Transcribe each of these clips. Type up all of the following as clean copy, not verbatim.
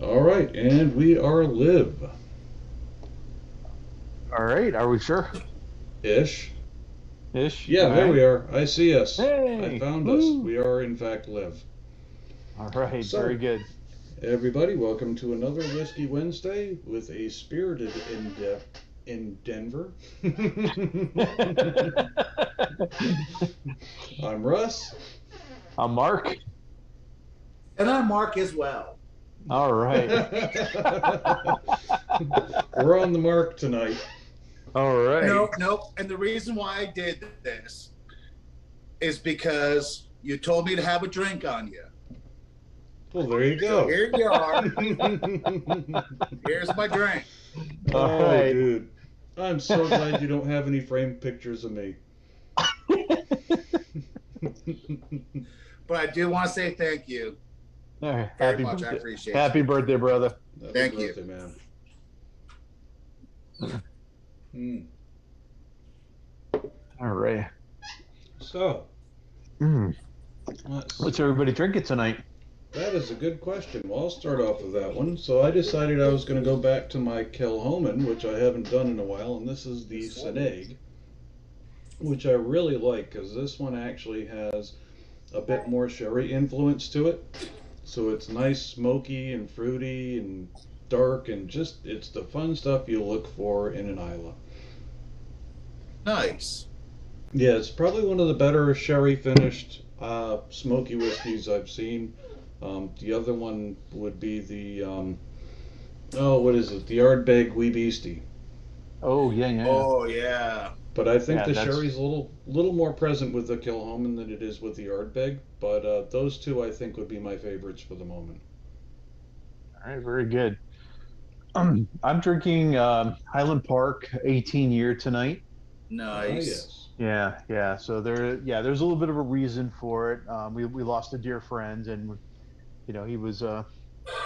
All right, and we are live All right, are we sure? ish. Ish. Yeah, All there we right. are. I see us. I Hey. found us. Woo. We are, in fact, live. All right. Very So, good. everybody, welcome to another Whiskey Wednesday with a spirited in Denver. I'm Russ. I'm Mark. And I'm Mark as well. All right. We're on the mark tonight. All right. No. And the reason why I did this is because you told me to have a drink on you. Well, there you So go. here you are. Here's my drink. All Oh, right. dude. I'm so glad you don't have any framed pictures of me. But I do want to say thank you All right. very Happy much. I birthday. appreciate Happy you. birthday, brother. Happy Thank you. birthday, man. Mm. All right. So, Mm. let's What's see. everybody drinking tonight? That is a good question. Well, I'll start off with that one. So, I decided I was going to go back to my Kilhoman, which I haven't done in a while, and this is the Seneg, which I really like because this one actually has a bit more sherry influence to it. So, it's nice, smoky, and fruity, and dark, and just it's the fun stuff you look for in an Isla. Nice. Yeah, it's probably one of the better sherry finished smoky whiskeys I've seen. The other one would be what is it? The Ardbeg Wee Beastie. Oh, yeah, yeah. Oh yeah. But I think Yeah, the that's sherry's a little more present with the Kilhoman than it is with the Ardbeg. But those two I think would be my favorites for the moment. all right. Very good. I'm drinking Highland Park 18 year tonight. Ah, Nice. yes. Yeah. So there's a little bit of a reason for it. We lost a dear friend, and he was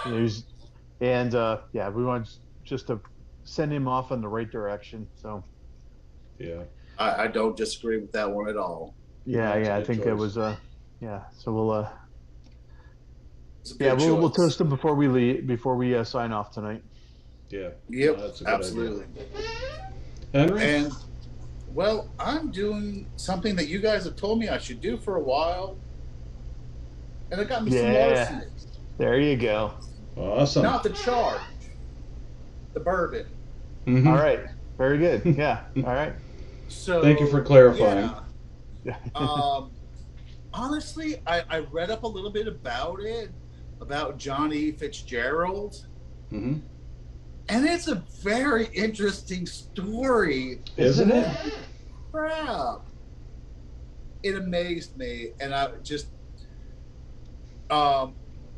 he was, and yeah, we want just to send him off in the right direction. So Yeah. I don't disagree with that one at all. No, it's a I good think that choice. was yeah. So we'll It's a yeah, good we'll choice. toast him before we leave, before we sign off tonight. Yeah. No, Yep, that's a good idea. absolutely. Henry? And well, I'm doing something that you guys have told me I should do for a while, and it got me some Yeah, larceny. there you go. Awesome. Not the charge, the bourbon. All Hmm. right, very good. Yeah, all right. Thank you for So clarifying. yeah, um, honestly, I read up a little bit about it, about Johnny Fitzgerald, Hmm. and it's a very interesting story. Isn't Isn't it? it? Holy crap! It amazed me, and I just um,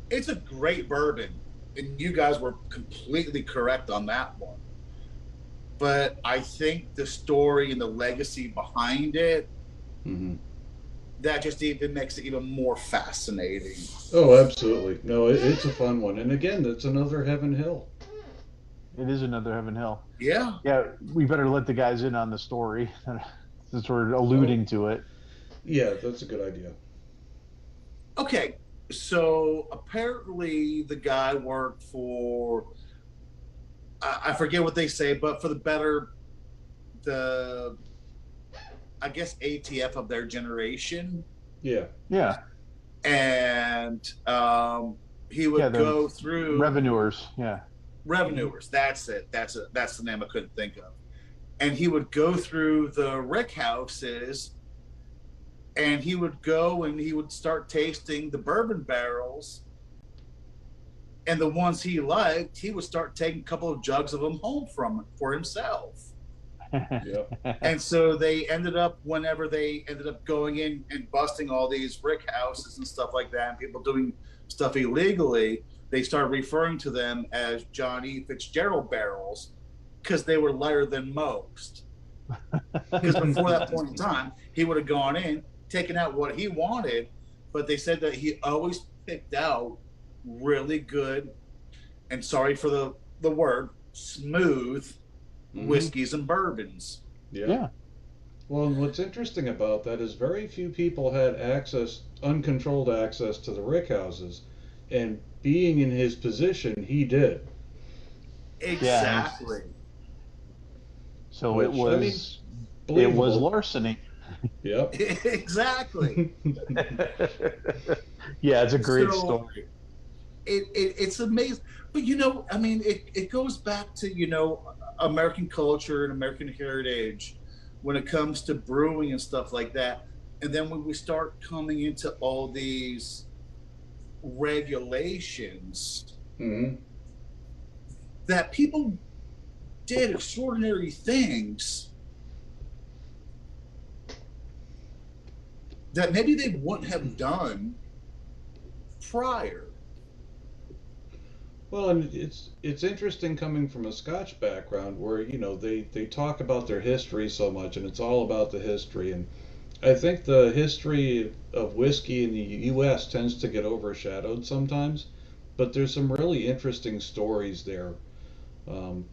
it's a great bourbon, and you guys were completely correct on that one. But I think the story and the legacy behind it, Hmm. that just even makes it even more fascinating. Oh, absolutely. No, it's a fun one. And again, it's another Heaven Hill. It is another Heaven Hill. Yeah. Yeah, we better let the guys in on the story since we're Oh, alluding to it. yeah, that's a good idea. Okay. So apparently the guy worked for, I forget what they say, but for the better, the, I guess, ATF of their generation. Yeah. Yeah, And he yeah, would the go through revenuers. Yeah. revenuers. That's it. That's the name I couldn't think of. And he would go through the rick houses, and he would go and he would start tasting the bourbon barrels, and the ones he liked, he would start taking a couple of jugs of them home from for himself. Yep. And so they ended up, whenever they ended up going in and busting all these rick houses and stuff like that, and people doing stuff illegally, they started referring to them as Johnny Fitzgerald barrels because they were lighter than most. Because before that point in time, he would have gone in, taken out what he wanted, but they said that he always picked out really good, and sorry for the word, smooth Hmm. whiskeys and bourbons. Yeah. Yeah. Well, and what's interesting about that is very few people had access, uncontrolled access to the rick houses. And being in his position, he did. Yeah. Exactly. So Which, I mean, it was believable. larceny. Yep. Exactly. Yeah, it's a great So story. it's amazing. But I mean, it goes back to American culture and American heritage when it comes to brewing and stuff like that. And then when we start coming into all these regulations Hmm. that people did extraordinary things that maybe they wouldn't have done prior. Well, and it's interesting coming from a Scotch background where they talk about their history so much, and it's all about the history. And I think the history of whiskey in the U.S. tends to get overshadowed sometimes, but there's some really interesting stories there. Um,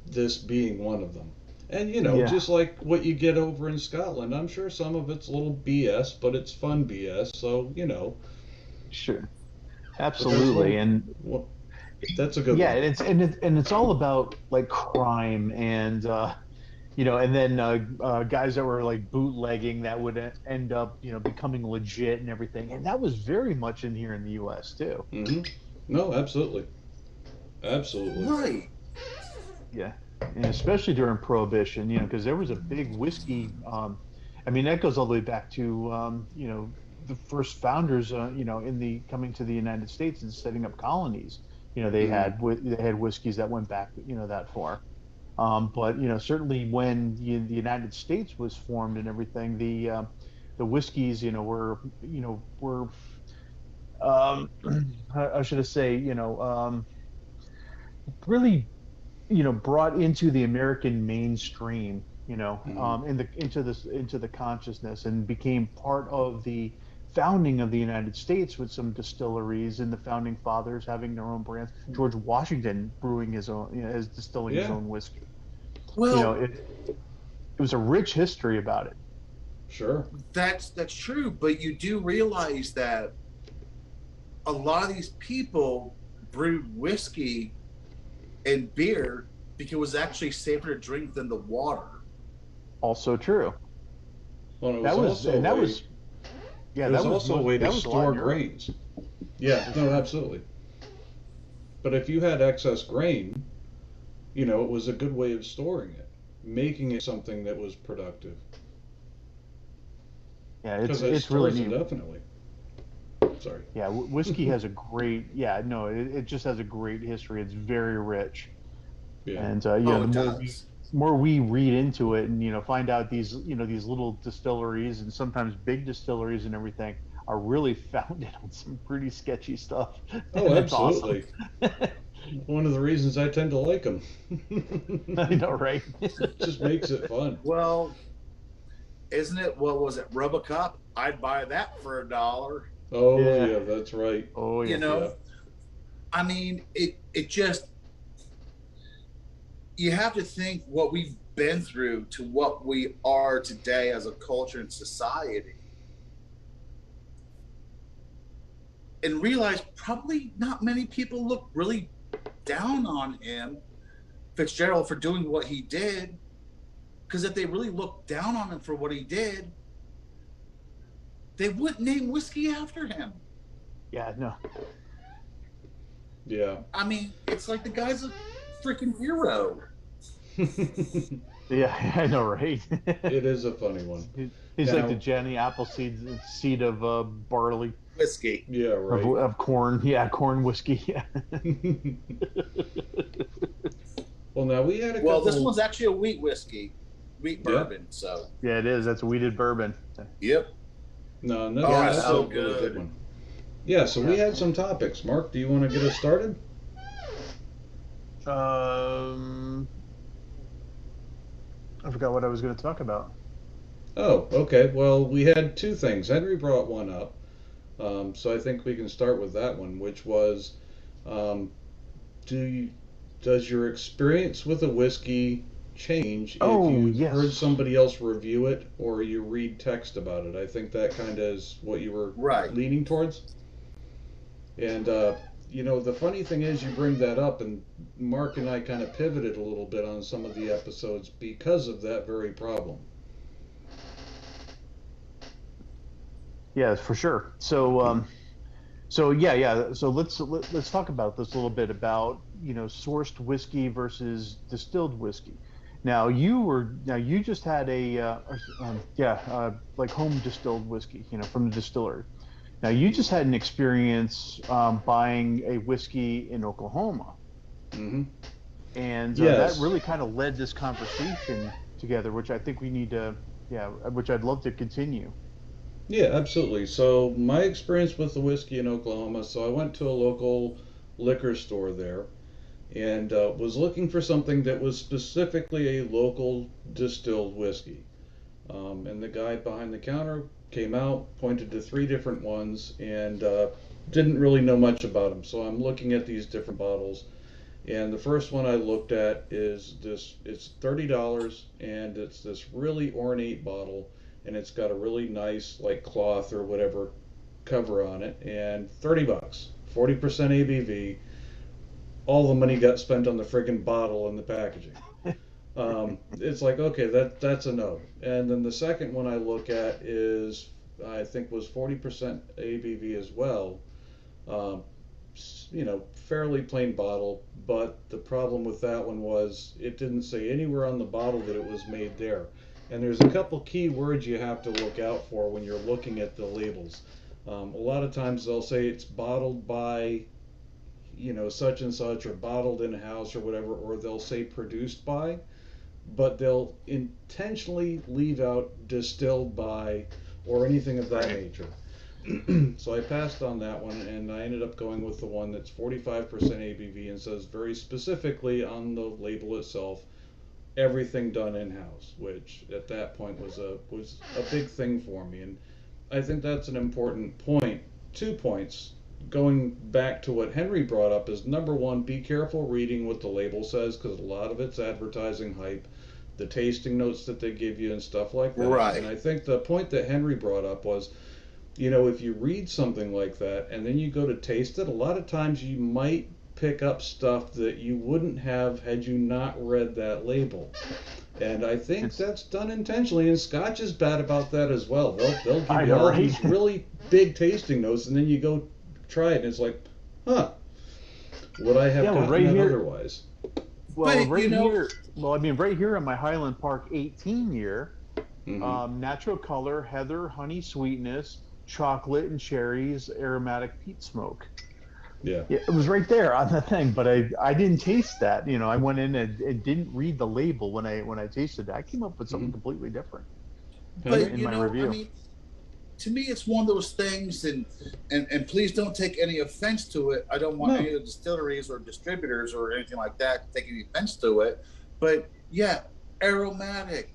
this being one of them. And Yeah, just like what you get over in Scotland, I'm sure some of it's a little BS, but it's fun BS. So sure. but there's Absolutely. one. And Well, that's a good yeah, one. and it's all about like crime and and then guys that were like bootlegging that would end up, becoming legit and everything. And that was very much in here in the US too. Hmm. No, absolutely, absolutely. Right. Yeah. And especially during Prohibition, because there was a big whiskey. I mean, that goes all the way back to, the first founders, in the coming to the United States and setting up colonies. Hmm. They had whiskeys that went back, that far. But certainly when the United States was formed and everything, the whiskeys, were how should I say, really brought into the American mainstream, Hmm. into the consciousness and became part of the founding of the United States with some distilleries and the founding fathers having their own brands. George Washington brewing his own, as distilling his Yeah, own whiskey. Well, It was a rich history about it. sure. that's true, but you do realize that a lot of these people brewed whiskey and beer because it was actually safer to drink than the water. Also true. Well, That was and that was it yeah, was also a way to that was a lot store in Europe grains. Yeah, for no, sure. absolutely. But if you had excess grain, it was a good way of storing it, making it something that was productive. Yeah, Because at it's really stores, neat. indefinitely. Sorry. Yeah, whiskey has a great, yeah, no, it just has a great history. It's very rich. Yeah. And Oh, the it does. more we read into it and find out these little distilleries and sometimes big distilleries and everything are really founded on some pretty sketchy stuff, Oh, and it's awesome. absolutely. One of the reasons I tend to like them. I know, right? Just makes it fun. Well, isn't it? What was it? Rubber I'd buy that for $1. Oh, Yeah. yeah, that's right. Oh You yeah. Yeah. know, I mean, it just you have to think what we've been through to what we are today as a culture and society, and realize probably not many people look really down on him, Fitzgerald, for doing what he did. Because if they really looked down on him for what he did, they wouldn't name whiskey after him. Yeah, no. Yeah. I mean, it's like the guy's a freaking hero. It Yeah, I know, right? is a funny one. He's like the Now, Jenny Appleseed seed of barley Whiskey. yeah, right. of corn. Yeah, corn whiskey. Yeah. Well, now we had a Well, this couple. one's actually a wheat whiskey, wheat Yeah. bourbon. So, Yeah, it is. That's a weeded bourbon. yep. No, no, Oh, Yeah. it's that's a so really good good. one. Yeah, so we Yeah. had some topics. Mark, do you want to get us started? Um, I forgot what I was going to talk about. Oh, okay. Well, we had two things. Henry brought one up, so I think we can start with that one, which was, um, do you, does your experience with a whiskey change if Oh, you've heard yes. somebody else review it or you read text about it? I think that kind of is what you were Right. leaning towards. And the funny thing is, you bring that up, and Mark and I kind of pivoted a little bit on some of the episodes because of that very problem. Yeah, for sure. So yeah. So let's talk about this a little bit about sourced whiskey versus distilled whiskey. Now you just had like home distilled whiskey, from the distillery. Now you just had an experience buying a whiskey in Oklahoma, Hmm. and that Yes. really kind of led this conversation together, which I think we need to, yeah, which I'd love to continue. Yeah, absolutely. So my experience with the whiskey in Oklahoma. So I went to a local liquor store there and was looking for something that was specifically a local distilled whiskey. And the guy behind the counter came out, pointed to three different ones, and didn't really know much about them. So I'm looking at these different bottles, and the first one I looked at is this. It's $30, and it's this really ornate bottle, and it's got a really nice like cloth or whatever cover on it, and $30, 40% ABV. All the money got spent on the friggin' bottle and the packaging. It's like, okay, that's a no. And then the second one I look at is, I think, was 40% ABV as well. Um, Fairly plain bottle, but the problem with that one was it didn't say anywhere on the bottle that it was made there. And there's a couple key words you have to look out for when you're looking at the labels. A lot of times they'll say it's bottled by, such and such, or bottled in house or whatever, or they'll say produced by, but they'll intentionally leave out distilled by or anything of that Right. nature. So I passed on that one, and I ended up going with the one that's 45% ABV and says very specifically on the label itself, everything done in house, which at that point was a big thing for me. And I think that's an important point. 2 points. Going back to what Henry brought up is, number one, be careful reading what the label says, because a lot of it's advertising hype, the tasting notes that they give you and stuff like that. And Right. I think the point that Henry brought up was, if you read something like that and then you go to taste it, a lot of times you might pick up stuff that you wouldn't have had you not read that label. And I think It's that's done intentionally, and Scotch is bad about that as well. They'll give I you know, all right? these really big tasting notes, and then you go try it, and it's like, huh, would I Yeah, have well, gotten right that here. otherwise? Well, But right here. Well, I mean, right here on my Highland Park 18 year, Mm-hmm. natural color, heather, honey sweetness, chocolate and cherries, aromatic peat smoke. Yeah. Yeah, it was right there on the thing, but I didn't taste that. I went in and didn't read the label when I tasted it. I came up with something Mm-hmm. completely different but Henry? in my I review. mean, to me, it's one of those things, and please don't take any offense to it. I don't want any No. of the distilleries or distributors or anything like that to take any offense to it. But yeah, aromatic,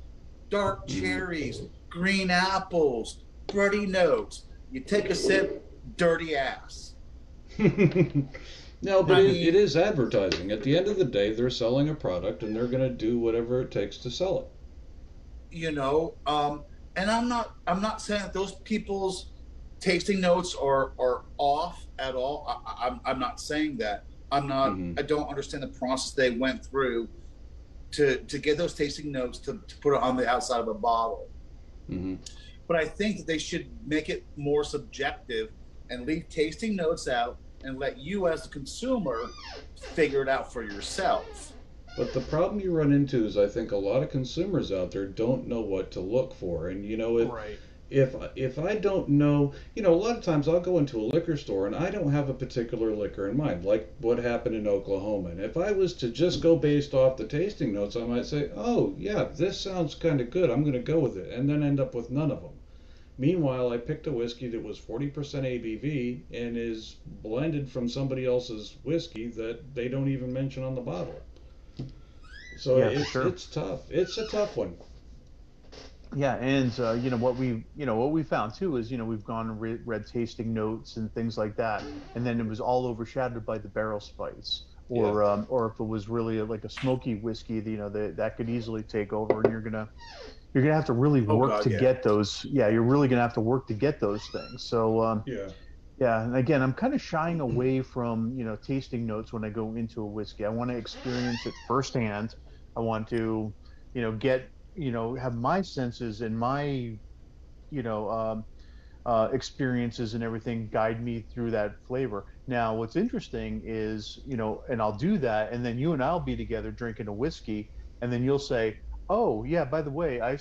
dark Mm-hmm. cherries, green apples, bready notes. You take a sip, dirty ass. No, but I it mean, is advertising. At the end of the day, they're selling a product, and they're going to do whatever it takes to sell it. you know, and I'm not saying that those people's tasting notes are off at all. I'm not saying that. Mm-hmm. I don't understand the process they went through to get those tasting notes to put it on the outside of a bottle. Mm-hmm. But I think that they should make it more subjective and leave tasting notes out and let you as a consumer figure it out for yourself. But the problem you run into is, I think a lot of consumers out there don't know what to look for. And Right. if I don't know, a lot of times I'll go into a liquor store and I don't have a particular liquor in mind, like what happened in Oklahoma. And if I was to just go based off the tasting notes, I might say, "Oh, yeah, this sounds kind of good. I'm going to go with it," and then end up with none of them. Meanwhile, I picked a whiskey that was 40% ABV and is blended from somebody else's whiskey that they don't even mention on the bottle. So Yeah, for it's sure. it's tough. It's a tough one. Yeah, and what we found too is we've gone and read tasting notes and things like that, and then it was all overshadowed by the barrel spice, Yeah. or if it was really like a smoky whiskey, that could easily take over, and you're gonna have to really Oh work God, to yeah. get those. Yeah, you're really gonna have to work to get those things. So Yeah. Yeah, and again, I'm kind of shying away from, tasting notes when I go into a whiskey. I want to experience it firsthand. I want to, get, have my senses and my, you know, experiences and everything guide me through that flavor. Now, what's interesting is, and I'll do that, and then you and I'll be together drinking a whiskey, and then you'll say, "Oh, yeah, by the way, I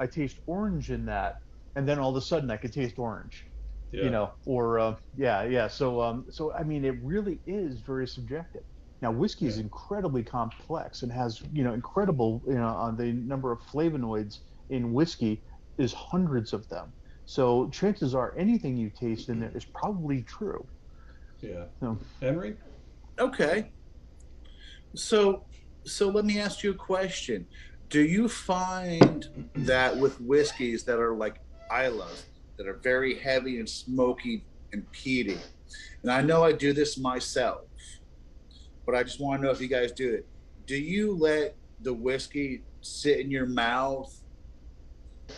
taste orange in that," and then all of a sudden I could taste orange, Yeah, or yeah, yeah. So I mean, it really is very subjective. Now, whiskey yeah, is incredibly complex and has, incredible, on the number of flavonoids in whiskey is hundreds of them. So chances are anything you taste in there is probably true. yeah. So, Henry? Okay. So, so let me ask you a question. Do you find that with whiskeys that are like Isla's, that are very heavy and smoky and peaty, and I know I do this myself, but I just want to know if you guys do it. Do you let the whiskey sit in your mouth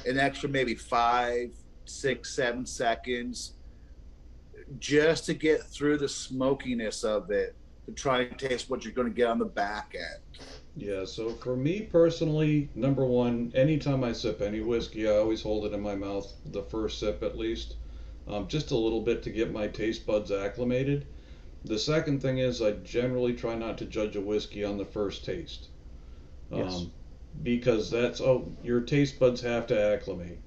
an extra maybe 5, 6, 7 seconds just to get through the smokiness of it to try and taste what you're going to get on the back end? Yeah, so for me personally, number one, anytime I sip any whiskey, I always hold it in my mouth, the first sip at least, just a little bit to get my taste buds acclimated. The second thing is I generally try not to judge a whiskey on the first taste, yes. um, because your taste buds have to acclimate.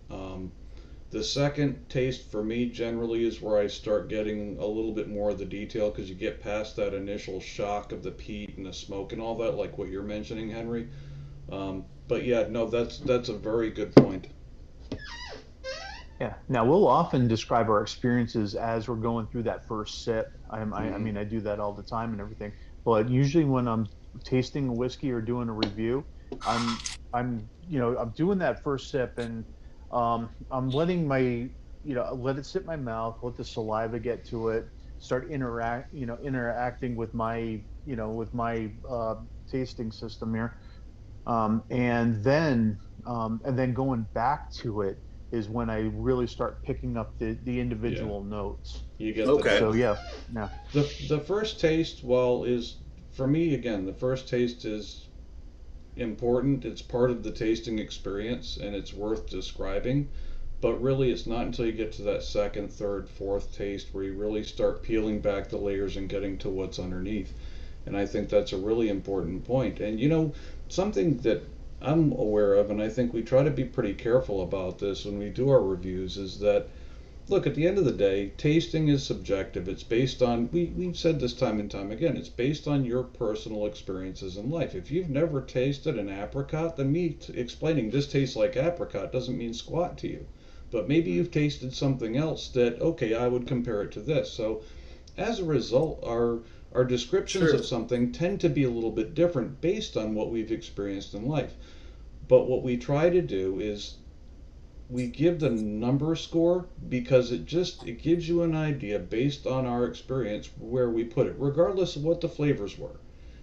The second taste for me generally is where I start getting a little bit more of the detail because you get past that initial shock of the peat and the smoke and all that, like what you're mentioning, Henry. But yeah, no, that's a very good point. Yeah. Now we'll often describe our experiences as we're going through that first sip. I Hmm. mean, I do that all the time and everything. But usually when I'm tasting a whiskey or doing a review, I'm I'm doing that first sip and I'm letting let it sit in my mouth, let the saliva get to it, start interacting with my tasting system here. And then going back to it is when I really start picking up the Yeah, individual notes. you get the Okay. So depth. yeah, yeah, The first taste, while is for me again, the first taste is important. It's part of the tasting experience and it's worth describing. But really, it's not until you get to that second, third, fourth taste where you really start peeling back the layers and getting to what's underneath. And I think that's a really important point. And something that I'm aware of, and I think we try to be pretty careful about this when we do our reviews, is that look, at the end of the day, tasting is subjective. It's based on, we've said this time and time again, it's based on your personal experiences in life. If you've never tasted an apricot, then me explaining this tastes like apricot doesn't mean squat to you. But maybe you've tasted something else that, okay, I would compare it to this. So as a result, our descriptions Sure. of something tend to be a little bit different based on what we've experienced in life. But what we try to do is we give the number score because it gives you an idea based on our experience where we put it, regardless of what the flavors were.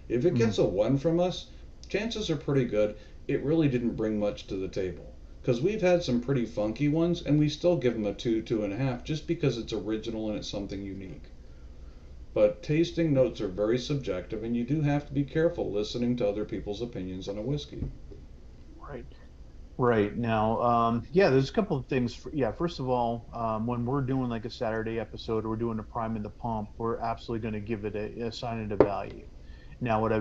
If it mm, gets a 1 from us, chances are pretty good it really didn't bring much to the table. Because we've had some pretty funky ones, and we still give them a 2, 2.5, just because it's original and it's something unique. But tasting notes are very subjective, and you do have to be careful listening to other people's opinions on a whiskey. right, right. Now, yeah, there's a couple of things. Yeah, first of all, when we're doing like a Saturday episode or we're doing a prime and the pump, we're absolutely going to give it assign it a value. Now, what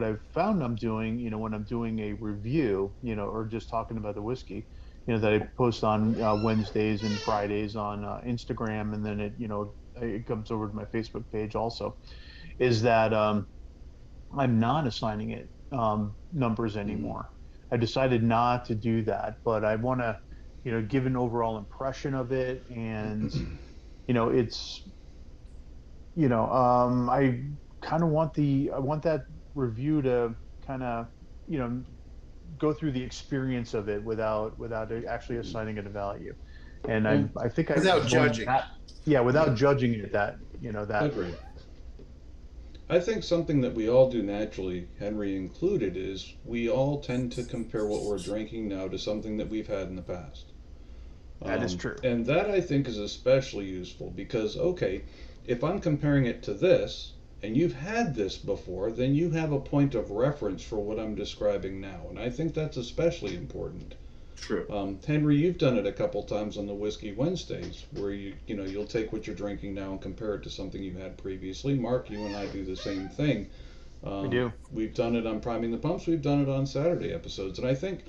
I've found I'm doing, when I'm doing a review, or just talking about the whiskey, that I post on Wednesdays and Fridays on Instagram, and then it comes over to my Facebook page also, is that I'm not assigning it numbers Mm-hmm. anymore. I decided not to do that, but I want to, give an overall impression of it, and it's I kind of want that review to kind of, you know, go through the experience of it without it actually assigning it a value. And Well, I think I Without want judging. that, yeah, without judging it that way. agreed. I think something that we all do naturally, Henry included, is we all tend to compare what we're drinking now to something that we've had in the past. That is true. And that I think is especially useful because, okay, if I'm comparing it to this, and you've had this before, then you have a point of reference for what I'm describing now. And I think that's especially important. True. Henry, you've done it a couple times on the Whiskey Wednesdays, where you'll take what you're drinking now and compare it to something you had previously. Mark, you and I do the same thing. We do. We've done it on Priming the Pumps. We've done it on Saturday episodes, and I think,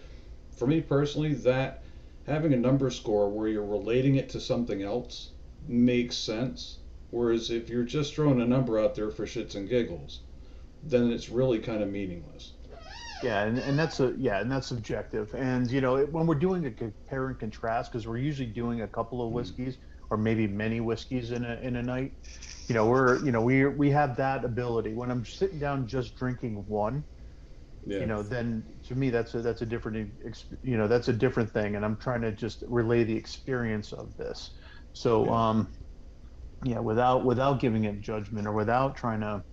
for me personally, that having a number score where you're relating it to something else makes sense. Whereas if you're just throwing a number out there for shits and giggles, then it's really kind of meaningless. Yeah, and that's subjective. And when we're doing a compare and contrast, because we're usually doing a couple of whiskeys or maybe many whiskeys in a night, we have that ability. When I'm sitting down just drinking one, Yeah. then to me that's a different that's a different thing, and I'm trying to just relay the experience of this. So without giving it judgment or without trying to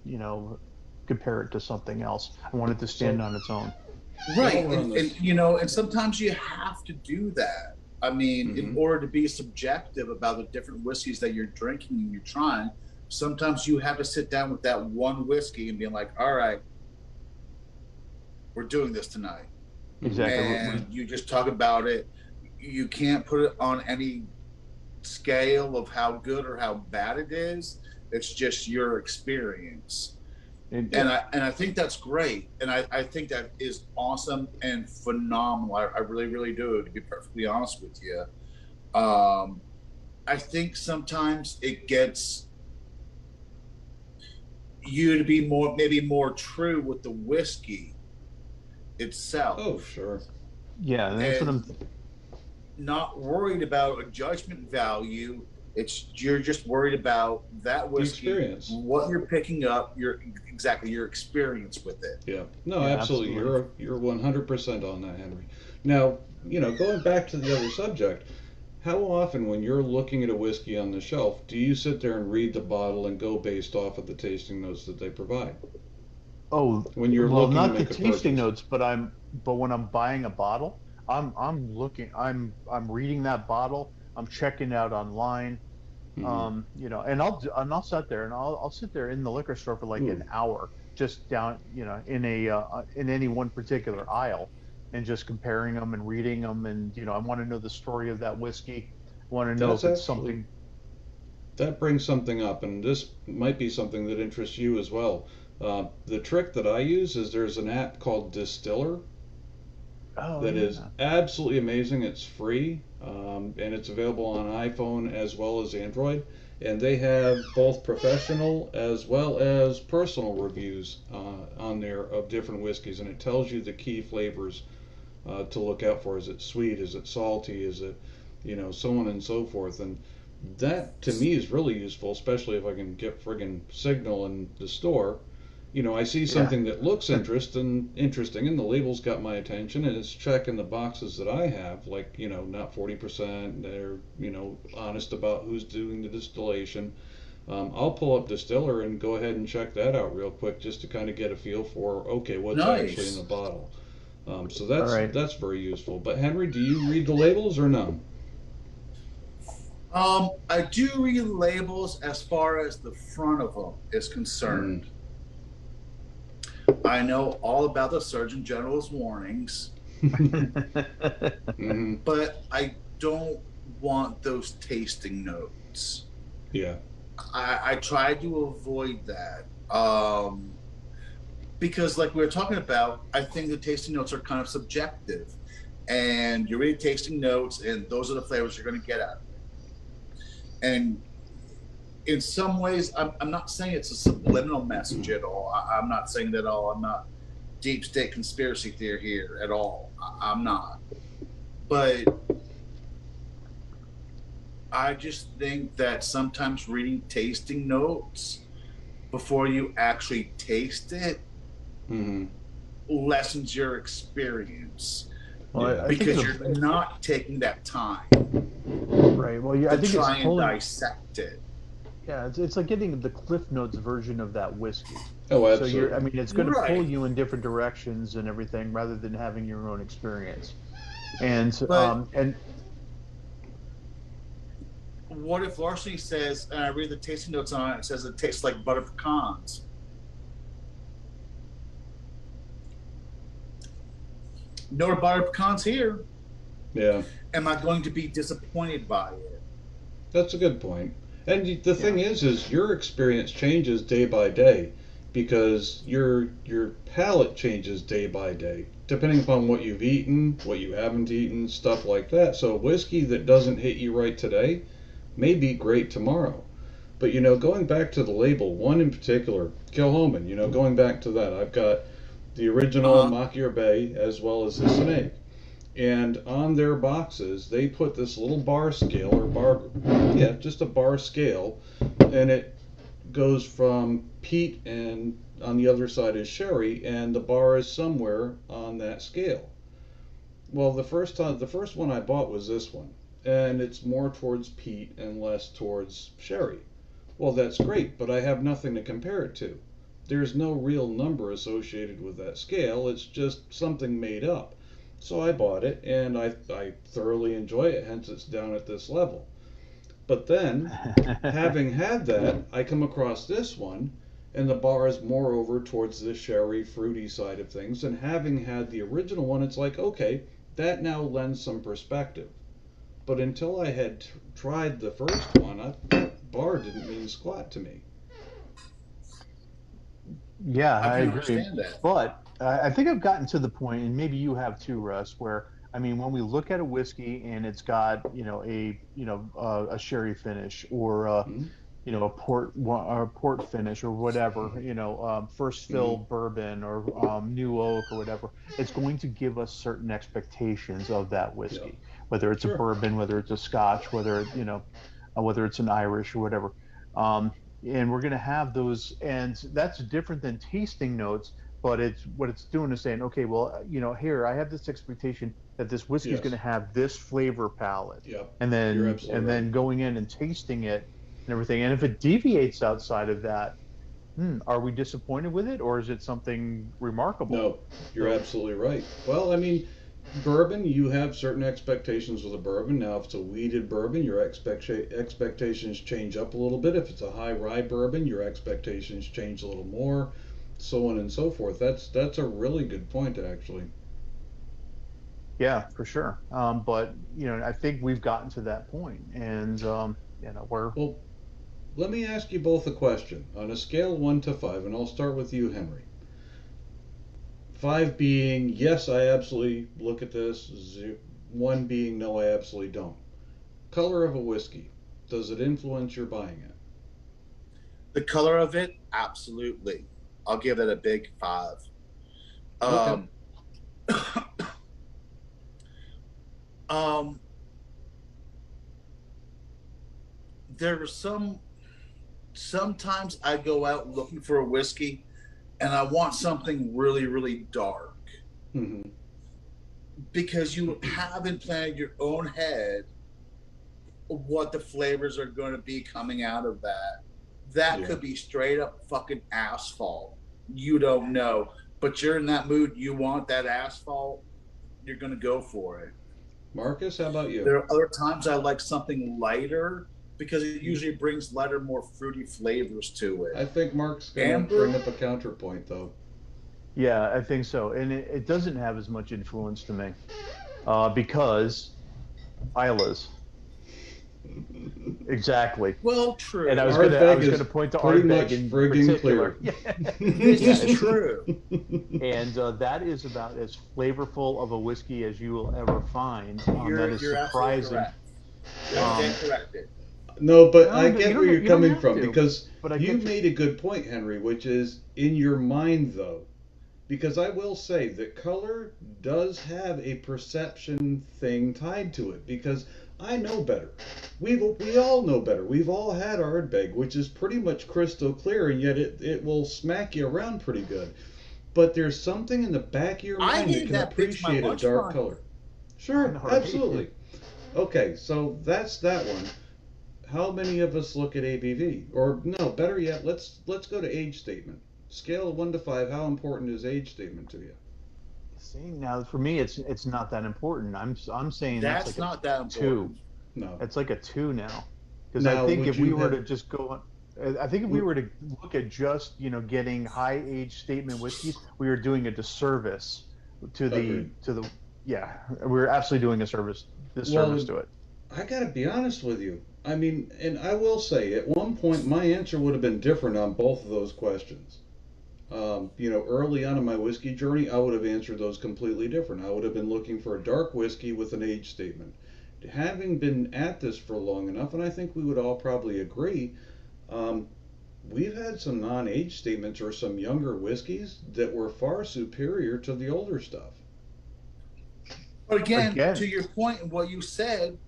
compare it to something else, I want it to stand on its own. Right, and sometimes you have to do that. I mean, in order to be subjective about the different whiskeys that you're drinking and you're trying, sometimes you have to sit down with that one whiskey and be like, all right, we're doing this tonight. Exactly. And you just talk about it. You can't put it on any scale of how good or how bad it is. It's just your experience. And I think that's great. And I think that is awesome and phenomenal. I really, really do, to be perfectly honest with you. I think sometimes it gets you to be maybe more true with the whiskey itself. Oh, sure. Yeah, that's what I'm not worried about a judgment value. You're just worried about that whiskey, experience, what you're picking up, your experience with it. Yeah, no, absolutely. You're 100% on that, Henry. Now, going back to the other subject, how often when you're looking at a whiskey on the shelf, do you sit there and read the bottle and go based off of the tasting notes that they provide? Oh, when you're well, looking not to make the a tasting purchase. notes, but when I'm buying a bottle, I'm reading that bottle. I'm checking it out online. And I'll sit there and I'll sit there in the liquor store for like an hour, just down, in any one particular aisle, and just comparing them and reading them, and I want to know the story of that whiskey. I want to know That's if it's actually something. That brings something up, and this might be something that interests you as well. The trick that I use is there's an app called Distiller Oh, that yeah. is absolutely amazing. It's free, and it's available on iPhone as well as Android. And they have both professional as well as personal reviews on there of different whiskeys, and it tells you the key flavors to look out for. Is it sweet? Is it salty? Is it, so on and so forth. And that to me is really useful, especially if I can get friggin' Signal in the store. I see something that looks interesting, and the label's got my attention, and it's checking the boxes that I have, like, not 40%, they're, honest about who's doing the distillation. I'll pull up Distiller and go ahead and check that out real quick just to kind of get a feel for, okay, what's actually in the bottle. So that's very useful. But Henry, do you read the labels or no? I do read labels as far as the front of them is concerned. I know all about the Surgeon General's warnings, but I don't want those tasting notes. Yeah. I try to avoid that because, like we were talking about, I think the tasting notes are kind of subjective, and you read tasting notes, and those are the flavors you're going to get out of it. And in some ways, I'm not saying it's a subliminal message at all. I'm not saying that at all. I'm not deep state conspiracy theory here at all. I'm not. But I just think that sometimes reading tasting notes before you actually taste it lessens your experience. Well, because you're not taking that time. Right. Well, I think try it's and dissect it. Yeah, it's like getting the Cliff Notes version of that whiskey. Oh, absolutely. So it's going to pull you in different directions and everything, rather than having your own experience. And what if Larceny says, and I read the tasting notes on it, it says it tastes like butter pecans? No butter pecans here. Yeah, Am I going to be disappointed by it? that's a good point. And the thing is your experience changes day by day because your palate changes day by day, depending upon what you've eaten, what you haven't eaten, stuff like that. So whiskey that doesn't hit you right today may be great tomorrow. But going back to the label, one in particular, Kilhoman, going back to that, I've got the original Uh-huh. Machier Bay as well as the Snake. And on their boxes, they put this little bar scale or yeah, just a bar scale, and it goes from peat and on the other side is sherry, and the bar is somewhere on that scale. Well, the first one I bought was this one, and it's more towards peat and less towards sherry. Well, that's great, but I have nothing to compare it to. There's no real number associated with that scale, it's just something made up. So I bought it, and I thoroughly enjoy it, hence it's down at this level. But then, having had that, I come across this one, and the bar is more over towards the sherry, fruity side of things. And having had the original one, it's like, okay, that now lends some perspective. But until I had tried the first one, that bar didn't mean squat to me. Yeah, I I can agree. understand that. But I think I've gotten to the point, and maybe you have too, Russ, where I mean, when we look at a whiskey and it's got a sherry finish or Mm-hmm. a port finish or whatever, first fill Mm-hmm. bourbon or new oak or whatever, it's going to give us certain expectations of that Yeah, whiskey, whether it's a sure. bourbon, whether it's a Scotch, whether it's an Irish or whatever. Um, and we're going to have those, and that's different than tasting notes. But it's what it's doing is saying, okay, well, here I have this expectation that this whiskey is going Yes. to have this flavor palette, Yep. and You're then absolutely right. going in and tasting it and everything. And if it deviates outside of that, are we disappointed with it, or is it something remarkable? No, you're So absolutely right. Well, I mean, bourbon, you have certain expectations with a bourbon. Now, if it's a weeded bourbon, your expectations change up a little bit. If it's a high rye bourbon, your expectations change a little more, so on and so forth. That's a really good point, actually. yeah, for sure. But I think we've gotten to that point, and we're Well, let me ask you both a question on a scale of 1 to 5, and I'll start with you, Henry. 5 being yes, I absolutely look at this. 1 being no, I absolutely don't. Color of a whiskey. Does it influence your buying it? The color of it, absolutely. I'll give it a big 5. Okay. Um, um, there are sometimes I go out looking for a whiskey and I want something really, really dark Mm-hmm. because you haven't planned your own head what the flavors are going to be coming out of that. That Yeah. could be straight up fucking asphalt. You don't know, but you're in that mood. You want that asphalt. You're going to go for it. Marcus, how about you? There are other times I like something lighter because it usually brings lighter, more fruity flavors to I it. think Mark's going to bring Amber, up a counterpoint, though. yeah, I think so, and it doesn't have as much influence to me because Isla's exactly. well, And true. I Ardbeg was is gonna point to pretty Ardbeg much in friggin' particular. clear. Yeah, This yeah, is true. and that is about as flavorful of a whiskey as you will ever find. That is You're absolutely surprising. correct. You have to Um, stand corrected. No, but no, I get where you're you don't coming have from to, because but I you get you. made a good point, Henry, which is in your mind, though. Because I will say that color does have a perception thing tied to it. Because I know better. We all know better. We've all had Ardbeg, which is pretty much crystal clear, and yet it will smack you around pretty good. But there's something in the back of your I mind that gave can that bitch my appreciate a lunch dark money. color. I Sure, know, right? absolutely. Okay, so that's that one. How many of us look at ABV? Or no, better yet, let's go to age statement. Scale of 1 to 5. How important is age statement to you? See, now for me, it's not that important. I'm saying that's That's like a not that two. important. No. It's like a two now, Because I Now, think would if we you were have? to just I think if we were to look at just getting high age statement whiskeys, we are doing a disservice to Agreed. the yeah, we're absolutely doing a disservice Well, to it. I gotta be honest with you. I mean, and I will say, at one point, my answer would have been different on both of those questions. Early on in my whiskey journey, I would have answered those completely different. I would have been looking for a dark whiskey with an age statement. Having been at this for long enough, and I think we would all probably agree, um, we've had some non-age statements or some younger whiskeys that were far superior to the older stuff. But again, Again, to your point and what you said,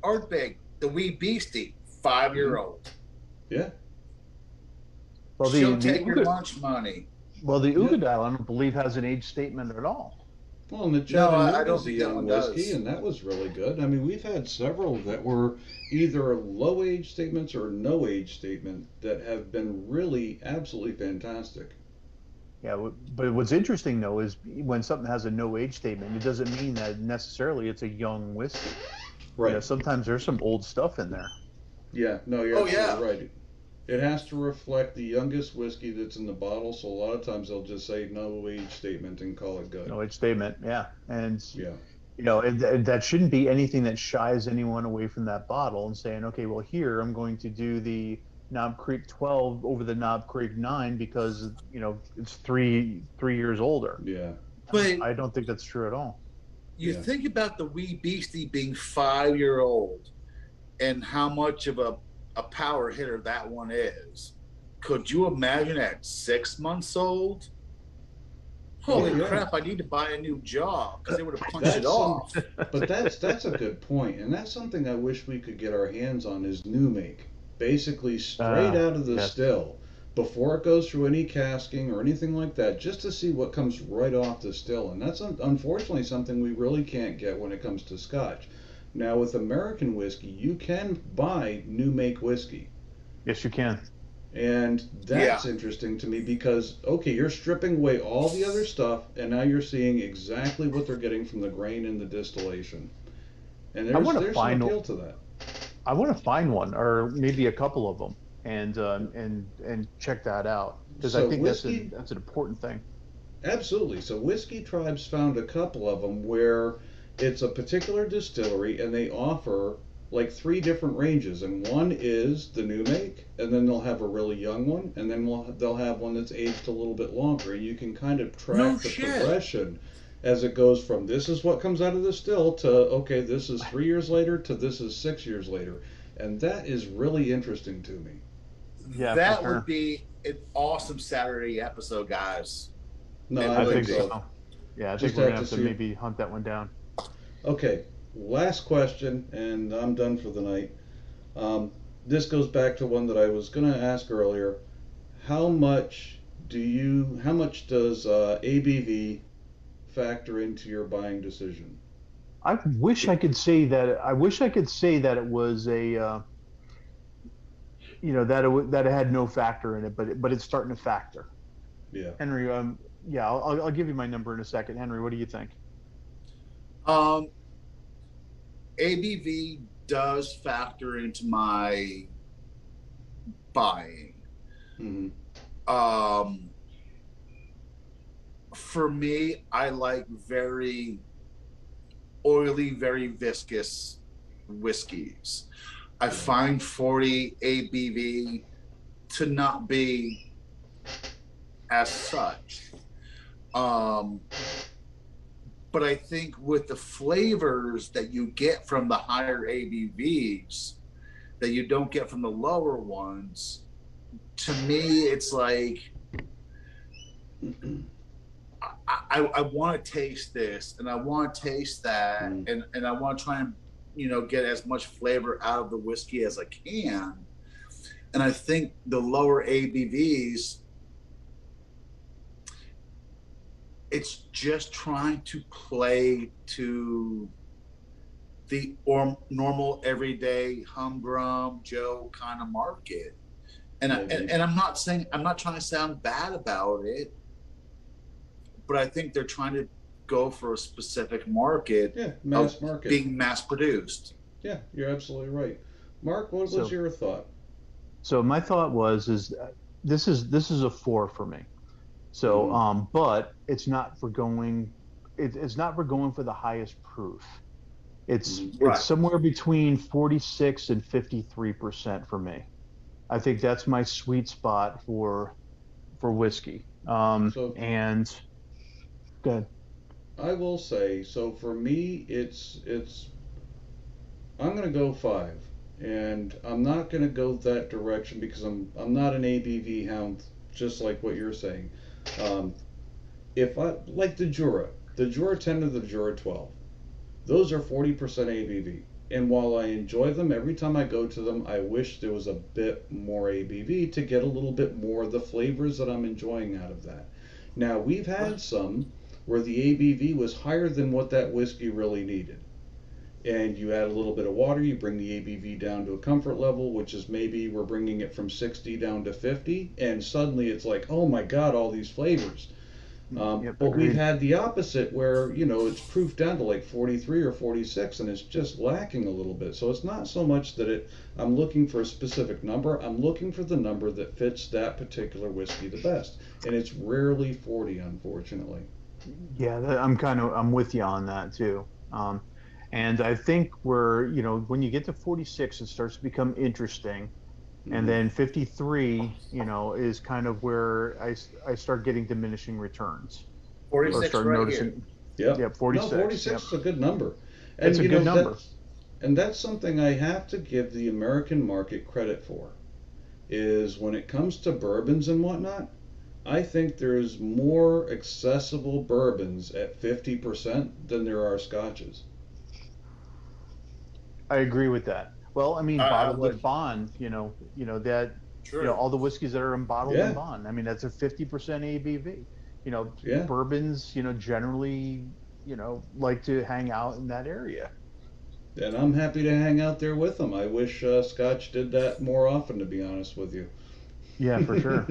Ardbeg, the wee beastie, 5 year Hmm. old. Yeah, well She'll the take your lunch money. The yeah. Ugadile I don't believe has an age statement at all. Well, and the No, I Chattanooga don't is a think that young one whiskey, does. and that was really good. I mean, we've had several that were either low age statements or no age statement that have been really absolutely fantastic. Yeah, but what's interesting though is when something has a no age statement, it doesn't mean that necessarily it's a young whiskey. Right. Sometimes there's some old stuff in there. Yeah, no, you're Oh absolutely yeah. right. It has to reflect the youngest whiskey that's in the bottle, so a lot of times they'll just say no age statement and call it good. No age statement, yeah, and Yeah. that shouldn't be anything that shies anyone away from that bottle and saying, okay, well here I'm going to do the Knob Creek 12 over the Knob Creek 9 because it's three years older. Yeah. But I don't think that's true at all. you Yeah. think about the wee beastie being 5 year old and how much of a power hitter that one is. Could you imagine at 6 months old? Oh Holy yeah. crap, I need to buy a new jaw because they would have punched it That's some off. but that's a good point, and that's something I wish we could get our hands on is new make. Basically straight out of the Yes. still before it goes through any casking or anything like that, just to see what comes right off the still. And that's unfortunately something we really can't get when it comes to Scotch. Now with American whiskey, you can buy new make whiskey. Yes, you can. And Yeah. that's interesting to me because, okay, you're stripping away all the other stuff, and now you're seeing exactly what they're getting from the grain and the distillation. And I want to there's some find appeal to that. I want to find one or maybe a couple of them and check that out because I So think whiskey, that's an important thing. absolutely. So Whiskey Tribes found a couple of them where it's a particular distillery, and they offer like three different ranges, and one is the new make, and then they'll have a really young one, and then they'll have one that's aged a little bit longer, and you can kind of No track the shit. progression as it goes from this is what comes out of the still to okay, this is 3 years later to this is 6 years later, and that is really interesting to me. Yeah, for That sure. would be an awesome Saturday episode, guys. No, It I I would think think be. so. so. Yeah, I think Just we're have gonna to have to see. maybe hunt that one down. Okay, last question, and I'm done for the night. Um, this goes back to one that I was going to ask earlier. How much does ABV factor into your buying decision? I wish I could say that. I wish I could say that it was a that it had no factor in it, but it's starting to factor. Yeah. Henry, yeah, I'll give you my number in a second. Henry, what do you think? Um, ABV does factor into my buying. Hmm. Um, for me, I like very oily, very viscous whiskeys. I find 40 ABV to not be as such. Um, but I think with the flavors that you get from the higher ABVs that you don't get from the lower ones, to me, it's like I want to taste this and I want to taste that Mm. and I want to try and get as much flavor out of the whiskey as I can. And I think the lower ABVs, it's just trying to play to the normal everyday humdrum Joe kind of market. And Maybe. and I'm not trying to sound bad about it, but I think they're trying to go for a specific market Yeah, of mass market. being mass produced. Yeah, you're absolutely right. Mark, what was So your thought? so my thought was is this is a 4 for me. So Hmm. but it's not for going for the highest proof. It's Hmm. it's Right. somewhere between 46 and 53% for me. I think that's my sweet spot for whiskey. So And good. I will say, so for me, it's I'm gonna go 5, and I'm not gonna go that direction because I'm not an ABV hound, just like what you're saying. Um, if I like the Jura 10 or the Jura 12, those are 40% ABV. And while I enjoy them, every time I go to them, I wish there was a bit more ABV to get a little bit more of the flavors that I'm enjoying out of that. Now, we've had some where the ABV was higher than what that whiskey really needed. And you add a little bit of water, you bring the ABV down to a comfort level, which is maybe we're bringing it from 60 down to 50, and suddenly it's like, oh my God, all these flavors. Yep, But we've agreed. had the opposite where, it's proof down to like 43 or 46 and it's just lacking a little bit. So it's not so much that I'm looking for a specific number. I'm looking for the number that fits that particular whiskey the best. And it's rarely 40, unfortunately. Yeah, I'm with you on that too. And I think when you get to 46, it starts to become interesting. And Hmm. then 53, is kind of where I start getting diminishing returns or Yep. 46 start right here. noticing. Yep. Yep, No, 46. Yep. 46 is a good number. It's And a good number. that's something I have to give the American market credit for is when it comes to bourbons and whatnot, I think there's more accessible bourbons at 50% than there are scotches. I agree with that. Well, I mean, I bottled would. in bond, that, True. all the whiskeys that are in bottled in Yeah, bond. I mean, that's a 50% ABV. yeah. Bourbons, generally, like to hang out in that area. And I'm happy to hang out there with them. I wish Scotch did that more often, to be honest with you. Yeah, for sure.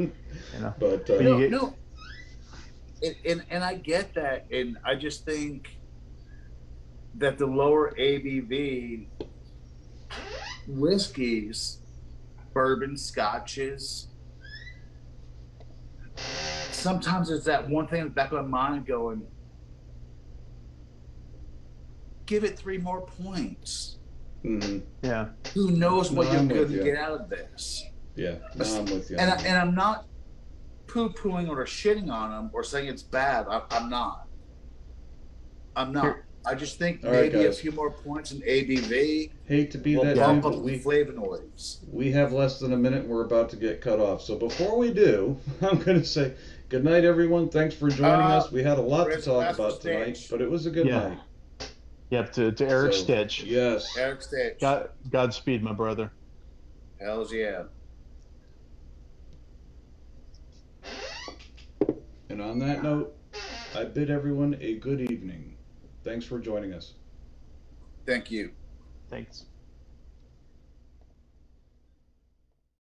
But When you No, get, no, and I get that, and I just think that the lower ABV whiskeys, bourbon, scotches, sometimes there's that one thing in the back of my mind going, give it 3 more points. mhm. yeah, Who yeah, knows No, what you're I'm going with to you. get out of this? Yeah, no, I'm with you And on that. I'm not poo-pooing or shitting on them or saying it's bad. I'm not. I'm not. here, I just think All right, maybe a guys. few more points in ABV Hate to be will that yeah. dude, bump but up the flavonoids. we have less than a minute and we're about to get cut off. So before we do, I'm going to say good night, everyone. Thanks for joining Uh, us. We had a lot to where's the talk glass for about tonight, Stitch? but it was a good Yeah. night. Yep. To Eric So, Stitch. yes. Eric Stitch. Godspeed, my brother. Hells yeah. And on that note, I bid everyone a good evening. Thanks for joining us. Thank you. Thanks.